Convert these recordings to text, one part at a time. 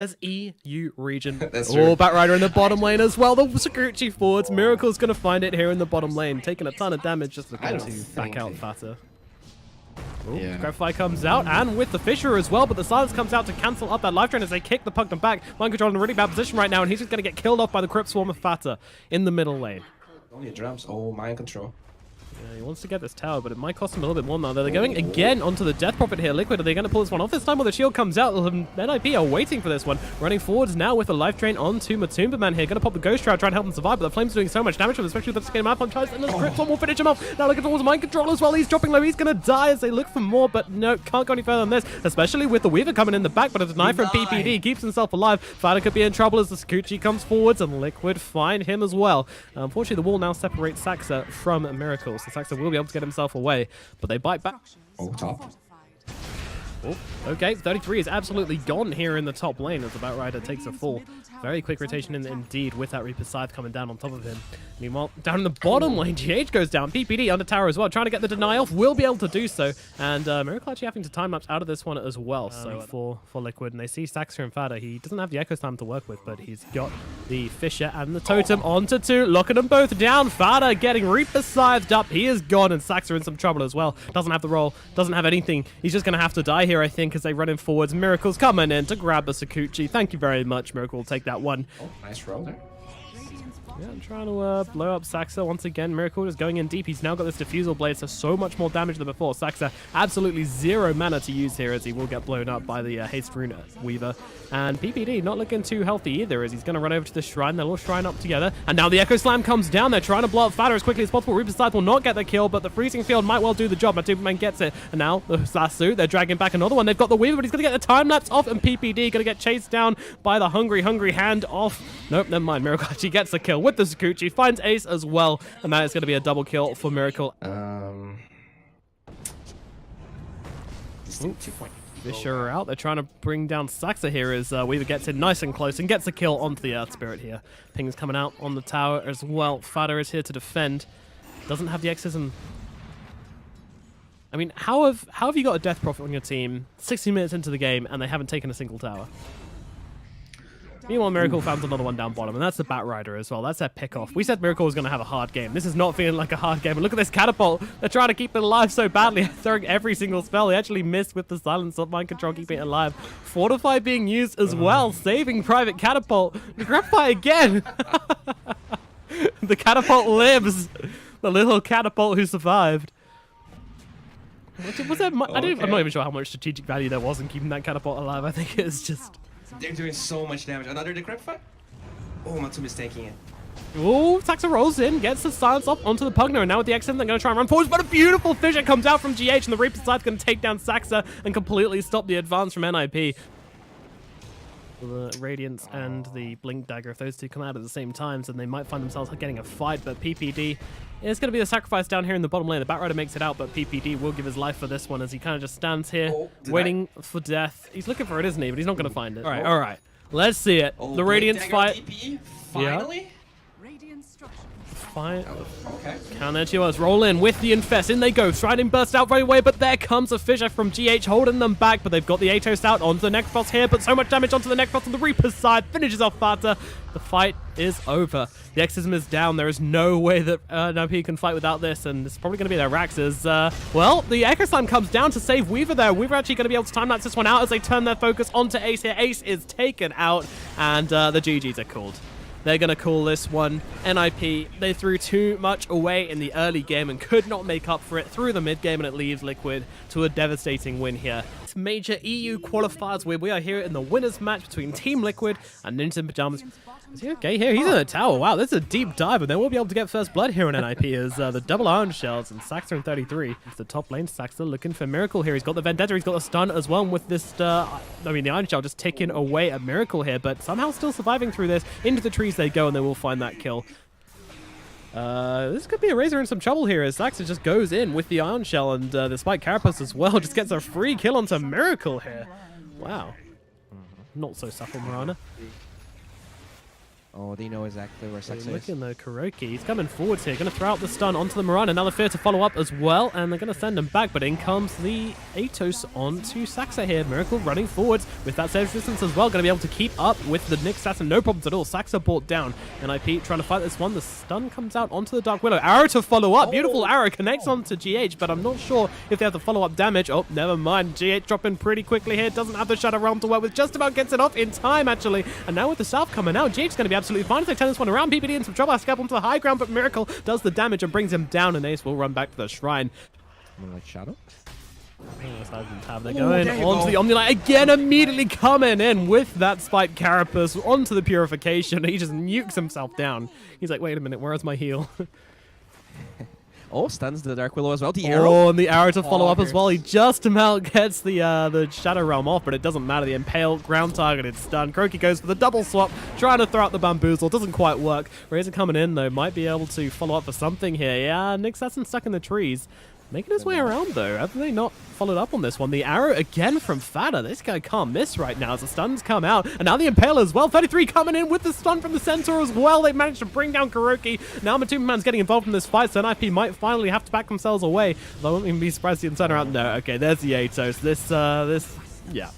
as EU region. That's true. Oh, Batrider in the bottom lane as well. The Sakuchi forwards. Miracle's going to find it here in the bottom lane. Taking a ton of damage, just looking to back out Fata. Yeah. Grabfly comes out, and with the Fisher as well, but the Silence comes out to cancel up that life drain as they kick the Pugna back. Mind Control in a really bad position right now, and he's just going to get killed off by the Crypt Swarm of Fata in the middle lane. Only drums. Oh, Mind Control. Yeah, he wants to get this tower, but it might cost him a little bit more now. They're going again onto the Death Prophet here. Liquid, are they going to pull this one off this time? Well, the shield comes out. NIP are waiting for this one. Running forwards now with the life drain onto Matumba Man here. Going to pop the Ghost Shroud, try and help him survive, but the Flames are doing so much damage to him, especially with the skin map on charge, and the Crypt Swarm will finish him off. Now looking towards Mind Control as well. He's dropping low. He's going to die as they look for more, but no, can't go any further than this, especially with the Weaver coming in the back, but a deny from PPD keeps himself alive. Fata could be in trouble as the Sakuchi comes forwards, and Liquid find him as well. Unfortunately, the wall now separates Saxa from Miracle, so Saxa will be able to get himself away, but they bite back. Oh, top. Oh, okay, 33 is absolutely gone here in the top lane as the Batrider takes a fall. Very quick rotation indeed with that Reaper Scythe coming down on top of him. Meanwhile, down in the bottom lane, GH goes down. PPD under tower as well, trying to get the deny off, will be able to do so. And Miracle actually having to time-lapse out of this one as well. So for Liquid, and they see Saxa and Fata. He doesn't have the Echo Slam to work with, but he's got the Fisher and the Totem onto two, locking them both down. Fata getting Reaper Scythed up. He is gone, and Saxa in some trouble as well. Doesn't have the roll, doesn't have anything. He's just going to have to die here, I think, as they run in forwards. Miracle's coming in to grab the Sakuchi. Thank you very much. Miracle will take that one. Oh, nice roll there. Yeah, I'm trying to blow up Saxa once again. Miracle is going in deep. He's now got this Diffusal Blade, so much more damage than before. Saxa absolutely zero mana to use here as he will get blown up by the Haste Rune Weaver. And PPD not looking too healthy either as he's going to run over to the Shrine. They'll all Shrine up together. And now the Echo Slam comes down. They're trying to blow up Fata as quickly as possible. Reaper Scythe will not get the kill, but the Freezing Field might well do the job. Matumba gets it. And now the Sasu, they're dragging back another one. They've got the Weaver, but he's going to get the time-lapse off, and PPD going to get chased down by the hungry hand off. Nope, never mind. Miracle actually gets the kill with the Sakuchi. Finds Ace as well, and that is going to be a double kill for Miracle. Fisher out. They're trying to bring down Saxa here as Weaver gets in nice and close and gets a kill onto the Earth Spirit here. Ping's coming out on the tower as well. Fata is here to defend. Doesn't have the X's and... I mean, how have you got a Death Prophet on your team 60 minutes into the game and they haven't taken a single tower? Meanwhile, Miracle found another one down bottom, and that's the Batrider as well. That's their pick-off. We said Miracle was going to have a hard game. This is not feeling like a hard game. And look at this Catapult. They're trying to keep it alive so badly, throwing every single spell. They actually missed with the Silence of Mind Control, keeping it alive. Fortify being used as well, saving Private Catapult. Grabfly again. The Catapult lives. The little Catapult who survived. Was that? I'm not even sure how much strategic value there was in keeping that Catapult alive. I think it's just... They're doing so much damage. Another Decrepit fight? Oh, Matumba's taking it. Oh, Saxa rolls in, gets the Silence off onto the Pugna, and now with the X-Sim, they're going to try and run forwards, but a beautiful Fisher comes out from GH, and the Reaper Scythe going to take down Saxa and completely stop the advance from NIP. The Radiance and the Blink Dagger, if those two come out at the same time, then they might find themselves getting a fight, but PPD is going to be the sacrifice down here in the bottom lane. The Batrider makes it out, but PPD will give his life for this one as he kind of just stands here, waiting for death. He's looking for it, isn't he? But he's not going to find it. All right. Let's see it. The Radiance fight. DP, finally? Yeah. Fine. Okay. Counter TOS roll in with the Infest. In they go. Striding bursts out right away, but there comes a Fisher from GH holding them back. But they've got the Atos out onto the Necrophos here, but so much damage onto the Necrophos on the Reaper's side. Finishes off Fata. The fight is over. The Exorcism is down. There is no way that NIP can fight without this, and it's probably going to be their Raxes. Well, the Echo Slam comes down to save Weaver there. Weaver actually going to be able to time-lapse this one out as they turn their focus onto Ace here. Ace is taken out, and the GGs are called. They're going to call this one NIP. They threw too much away in the early game and could not make up for it through the mid game, and it leaves Liquid to a devastating win here. It's major EU qualifiers where we are here in the winners match between Team Liquid and Ninja in Pajamas. Is he okay here? He's in the tower. Wow, that's a deep dive, and they will be able to get first blood here in NIP as the double Iron Shells and Saxa in 33. It's the top lane. Saxa looking for Miracle here. He's got the Vendetta. He's got the stun as well, and with this, the Iron Shell just ticking away at Miracle here, but somehow still surviving through this. Into the trees they go, and they will find that kill. This could be a Razor in some trouble here as Saxa just goes in with the Iron Shell, and the Spike Carapace as well just gets a free kill onto Miracle here. Wow. Not so supple, Marana. Oh, they know exactly where Saxa is. Looking though, Kuroki, he's coming forwards here, going to throw out the stun onto the Moran. Another Fear to follow up as well, and they're going to send him back, but in comes the Atos onto Saxa here. Miracle running forwards with that safe distance as well, going to be able to keep up with the Nyx Assassin, no problems at all. Saxa brought down, NIP trying to fight this one. The stun comes out onto the Dark Widow. Arrow to follow up, beautiful arrow connects onto GH, but I'm not sure if they have the follow-up damage. Oh, never mind, GH dropping pretty quickly here, doesn't have the Shadow Realm to work with, just about gets it off in time actually, and now with the South coming out, GH is going to be absolutely fine if they turn this one around. PPD in some trouble, has to get up onto the high ground, but Miracle does the damage and brings him down, and Ace will run back to the shrine. Like Shadow? They're going onto the Omni-Light again, immediately coming in with that Spike Carapace onto the Purification. He just nukes himself down. He's like, wait a minute, where's my heal? Oh, stuns the Dark Willow as well. The arrow. Oh, and the arrow to follow up as well. He just about gets the Shadow Realm off, but it doesn't matter. The Impale ground targeted stun. Kroki goes for the double swap, trying to throw out the Bamboozle. Doesn't quite work. Razor coming in, though. Might be able to follow up for something here. Yeah, Nyx Assassin stuck in the trees. Making his way around, though. Have they not followed up on this one? The arrow again from Fada. This guy can't miss right now as the stuns come out. And now the Impale as well. 33 coming in with the stun from the Centaur as well. They managed to bring down Kuroki. Now Matuma Man's getting involved in this fight, so NIP might finally have to back themselves away. Though I won't even be surprised to turn around. No, okay, there's the Atos. Yeah.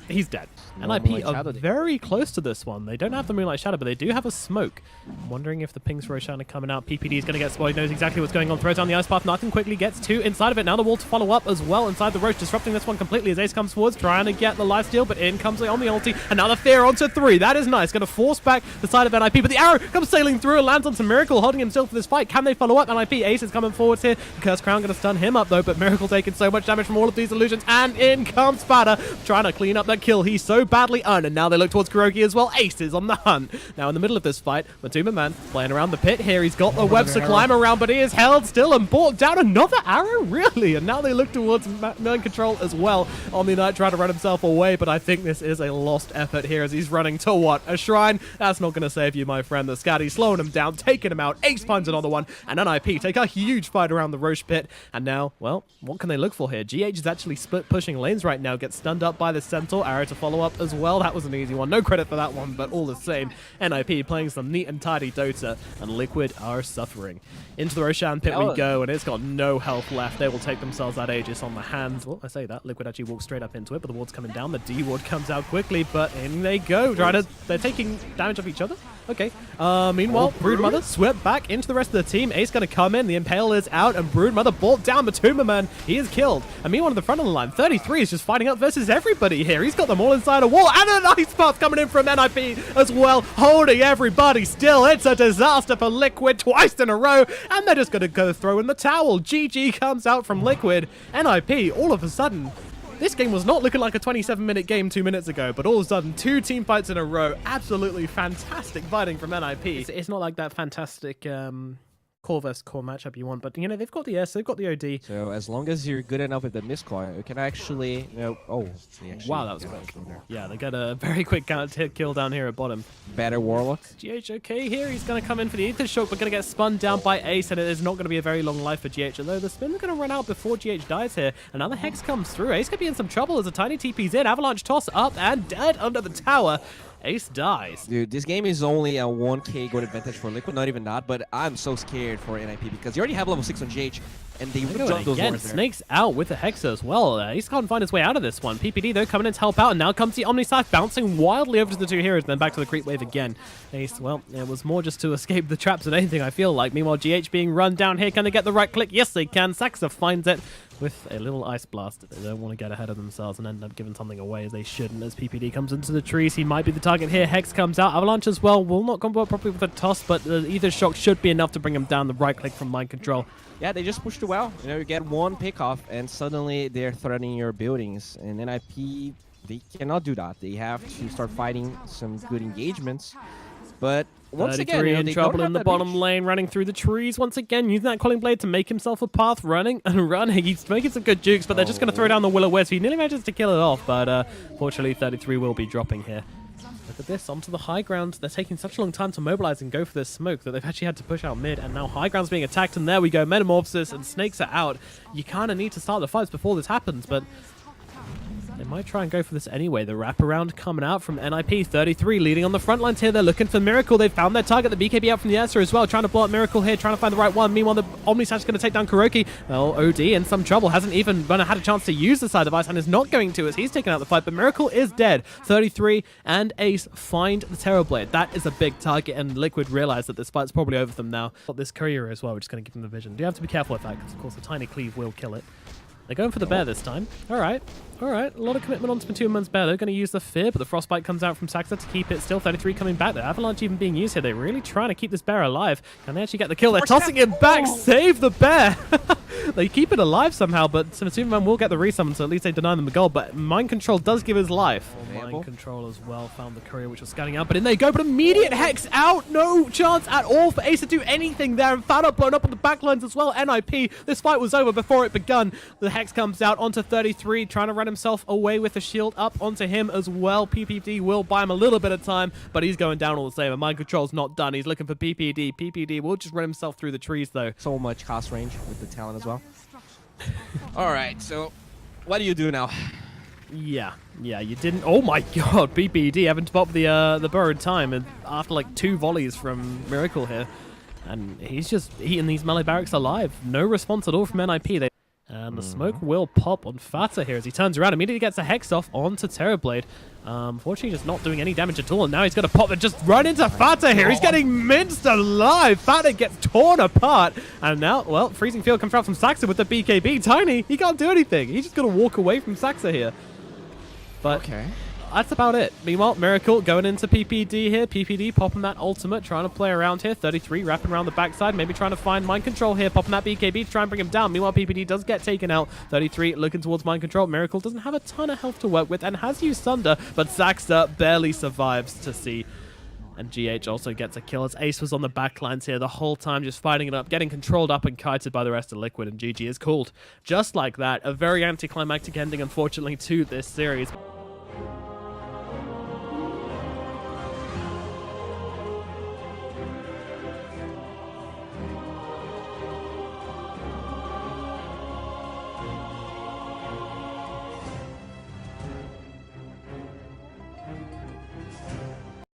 He's dead. NIP are very close to this one. They don't have the Moonlight Shadow, but they do have a smoke. I'm wondering if the pings for Oshana coming out. PPD is going to get spoiled. He knows exactly what's going on. Throws down the Ice Path. Nothing quickly gets two inside of it. Now the wall to follow up as well inside the Roach, disrupting this one completely as Ace comes forwards, trying to get the lifesteal, but in comes the Omni ulti. And now the Fear onto 3. That is nice. Going to force back the side of NIP, but the arrow comes sailing through and lands onto Miracle, holding him still for this fight. Can they follow up? NIP, Ace is coming forwards here. Curse Crown going to stun him up, though, but Miracle taking so much damage from all of these illusions. And in comes Fada, trying to clean up that kill he's so badly earned. And now they look towards Kuroki as well. Ace is on the hunt. Now in the middle of this fight, Matuma Man playing around the pit here. He's got the webs to climb around, but he is held still and brought down. Another arrow? Really? And now they look towards Mind Control as well. Omni-Knight trying to run himself away, but I think this is a lost effort here as he's running to what? A shrine? That's not going to save you, my friend. The Scatty's slowing him down, taking him out. Ace finds another one, and NIP take a huge fight around the Roche pit. And now, well, what can they look for here? GH is actually split pushing lanes right now, gets stunned up by the Centaur. Arrow to follow up as well. That was an easy one. No credit for that one, but all the same. NIP playing some neat and tidy Dota, and Liquid are suffering. Into the Roshan pit we go, and it's got no health left. They will take themselves that Aegis on the hands. Well, I say that. Liquid actually walks straight up into it, but the ward's coming down. The D ward comes out quickly, but in they go. They're taking damage off each other. Okay. Meanwhile, Broodmother swept back into the rest of the team. Ace going to come in. The Impale is out, and Broodmother brought down Matuma Man. He is killed. And meanwhile, on the front of the line, 33 is just fighting up versus everybody here. He's got them all inside a wall, and an Ice Path coming in from NIP as well, holding everybody still. It's a disaster for Liquid twice in a row, and they're just going to go throw in the towel. GG comes out from Liquid. NIP, all of a sudden, this game was not looking like a 27-minute game 2 minutes ago, but all of a sudden, 2 team fights in a row. Absolutely fantastic fighting from NIP. It's not like that fantastic core versus core matchup you want, but you know, they've got the S, they've got the OD. So as long as you're good enough with the miscall, you can actually, Wow, that was quick. Yeah, they got a very quick kill down here at bottom. Better Warlock. GH okay here. He's going to come in for the Aether Shock, but going to get spun down by Ace, and it is not going to be a very long life for GH, although the spin's going to run out before GH dies here. Another Hex comes through. Ace could be in some trouble as a tiny TP's in. Avalanche toss up and dead under the tower. Ace dies. Dude, this game is only a 1k gold advantage for Liquid, not even that, but I'm so scared for NIP because you already have level 6 on GH, and they would jump those wards there. Snake's out with the Hexa as well. Ace can't find his way out of this one. PPD, though, coming in to help out, and now comes the Omniscythe bouncing wildly over to the 2 heroes, then back to the creep wave again. Ace, well, it was more just to escape the traps than anything, I feel like. Meanwhile, GH being run down here. Can they get the right click? Yes, they can. Saxa finds it with a little Ice Blast. They don't want to get ahead of themselves and end up giving something away as they shouldn't. As PPD comes into the trees, he might be the target here. Hex comes out. Avalanche as well will not combo properly with a toss, but the Ether Shock should be enough to bring him down. The right click from Mind Control. Yeah, they just pushed it well. You know, you get one pick off, and suddenly they're threatening your buildings. And NIP, they cannot do that. They have to start fighting some good engagements. But once again, you know, in trouble in the bottom lane, running through the trees once again, using that Calling Blade to make himself a path, running and running. He's making some good jukes, but they're just going to throw down the Will-O-Wisp. He nearly manages to kill it off, but fortunately 33 will be dropping here. Look at this, onto the high ground. They're taking such a long time to mobilize and go for this smoke that they've actually had to push out mid, and now high ground's being attacked, and there we go. Metamorphosis and Snakes are out. You kind of need to start the fights before this happens, but They might try and go for this anyway. The wraparound coming out from NIP. 33 leading on the front lines here. They're looking for Miracle. They've found their target. The BKB out from the Esther as well. Trying to blow up Miracle here. Trying to find the right one. Meanwhile, the Omnisash is going to take down Kuroki. Well, OD in some trouble. Hasn't even had a chance to use the side of Ice and is not going to as he's taken out the fight. But Miracle is dead. 33 and Ace find the Terrorblade. That is a big target, and Liquid realize that this fight's probably over them now. Got this Courier as well, which is going to give them the vision. You have to be careful with that because, of course, the tiny cleave will kill it. They're going for the bear this time. All right. A lot of commitment onto Matuman's bear. They're going to use the fear, but the frostbite comes out from Saxa to keep it still. 33 coming back. The avalanche even being used here. They're really trying to keep this bear alive. Can they actually get the kill? They're tossing him back. Save the bear. They keep it alive somehow, but Matuman will get the resummon, so at least they deny them the goal. But Mind Control does give his life. Mind Control as well found the Courier, which was scanning out. But in they go, but immediate Hex out. No chance at all for Ace to do anything there. And Fado blown up on the backlines as well. NIP. This fight was over before it begun. The Hex comes out onto 33, trying to run himself away with the shield up onto him as well. PPD will buy him a little bit of time, but he's going down all the same. And Mind Control's not done. He's looking for PPD. PPD will just run himself through the trees, though. So much cost range with the talent as well. All right, so what do you do now? Yeah, you didn't. Oh my god, PPD having to pop the borrowed time and after like 2 volleys from Miracle here. And he's just eating these melee barracks alive. No response at all from NIP. And the smoke will pop on Fata here as he turns around, immediately gets a Hex off onto Terrorblade. Fortunately, just not doing any damage at all. And now he's going to pop and just run into Fata here. He's getting minced alive. Fata gets torn apart. And now, well, Freezing Field comes out from Saxa with the BKB. Tiny, he can't do anything. He's just going to walk away from Saxa here. But okay, that's about it. Meanwhile, Miracle going into PPD here. PPD popping that ultimate, trying to play around here. 33 wrapping around the backside, maybe trying to find Mind Control here, popping that BKB to try and bring him down. Meanwhile, PPD does get taken out. 33 looking towards Mind Control. Miracle doesn't have a ton of health to work with and has used Thunder, but Saxa barely survives to see. And GH also gets a kill as Ace was on the backlines here the whole time, just fighting it up, getting controlled up and kited by the rest of Liquid, and GG is called. Just like that, a very anticlimactic ending, unfortunately, to this series.